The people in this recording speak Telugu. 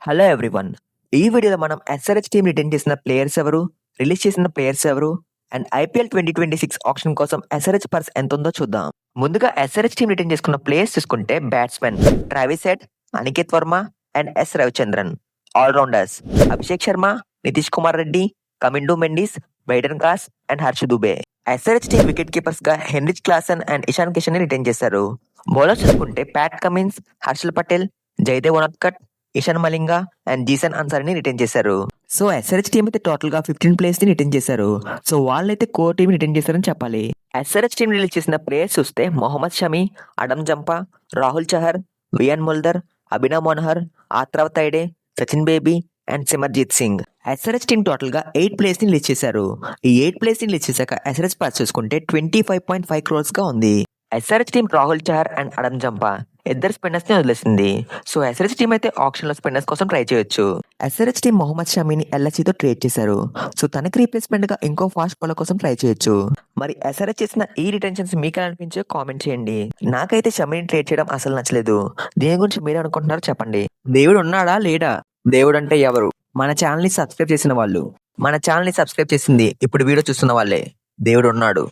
Hello everyone. ఈ వీడియోలో మనం ఎస్ఆర్‌హెచ్ టీమ్ రిటైన్ చేసిన ప్లేయర్స్ ఎవరు? రిలీజ్ చేసిన ప్లేయర్స్ ఎవరు? అండ్ ఐపీఎల్ 2026 ఆక్షన్ కోసం ఎస్ఆర్‌హెచ్ పర్స్ ఎంతుందో చూద్దాం. ముందుగా ఎస్ఆర్‌హెచ్ టీమ్ రిటైన్ చేసుకున్న ప్లేయర్స్ చూసుకుంటే batsmen Travis Head, Aniket Varma and S Ravichandran. All rounders Abhishek Sharma, Nitish Kumar Reddy, Kamindu Mendis, Brydon Carse and Harsh Dubey. SRH team wicket keepers గా Heinrich Klaasen and Ishan Kishan ని రిటైన్ చేశారు. బౌలర్స్ చూసుకుంటే Pat Cummins, Harshal Patel, Jaydev Unadkat, Eshan Malinga and Zeeshan అన్సారీని రిటైన్ చేశారు. సో ఎస్ఆర్‌హెచ్ టీమ్ అయితే టోటల్ గా 15 ప్లేయర్స్ ని రిటైన్ చేశారు. సో వాళ్ళైతే కోర్ టీమ్ రిటైన్ చేశారని చెప్పాలి. ఎస్ఆర్‌హెచ్ టీమ్ రిలీజ్ చేసిన ప్లేయర్స్ చూస్తే Mohammed Shami, Adam Zampa, Rahul Chahar, Wiaan Mulder, Abhinav Manohar, Atharva Taide, Sachin Baby and Simarjeet Singh. SRH team total గా 8 ప్లేయర్స్ ని రిలీజ్ చేశారు. ఈ 8 ప్లేయర్స్ ని రిలీజ్ చేశాక ఎస్ఆర్‌హెచ్ పర్స్ చూసుకుంటే 25.5 crores గా ఉంది. SRH team Rahul Chahar and Adam Zampa ఇద్దరు స్పిన్నర్స్ ని వదిలేసింది. సో ఎస్ఆర్‌హెచ్ టీమ్ అయితే ఆప్షన్ లో స్పిన్నర్స్ కోసం ట్రై చేయొచ్చు. ఎస్ఆర్‌హెచ్ టీమ్ మొహమ్మద్ షమీని ఎల్ఎస్సీతో ట్రేడ్ చేశారు. సో తనకి రీప్లేస్మెంట్ గా ఇంకో ఫాస్ట్ బౌలర్ కోసం ట్రై చేయొచ్చు. మరి ఎస్ఆర్‌హెచ్ చేసిన ఈ రిటెన్షన్స్ మీకు ఎలా అనిపించో కామెంట్ చేయండి. నాకైతే షమీని ట్రేడ్ చేయడం అసలు నచ్చలేదు. దీని గురించి మీరు అనుకుంటున్నారో చెప్పండి. దేవుడు ఉన్నాడా లేడా? దేవుడు అంటే ఎవరు? మన ఛానల్ ని సబ్స్క్రైబ్ చేసిన వాళ్ళు. మన ఛానల్ ని సబ్స్క్రైబ్ చేసింది ఇప్పుడు వీడియో చూస్తున్న వాళ్ళే. దేవుడు ఉన్నాడు.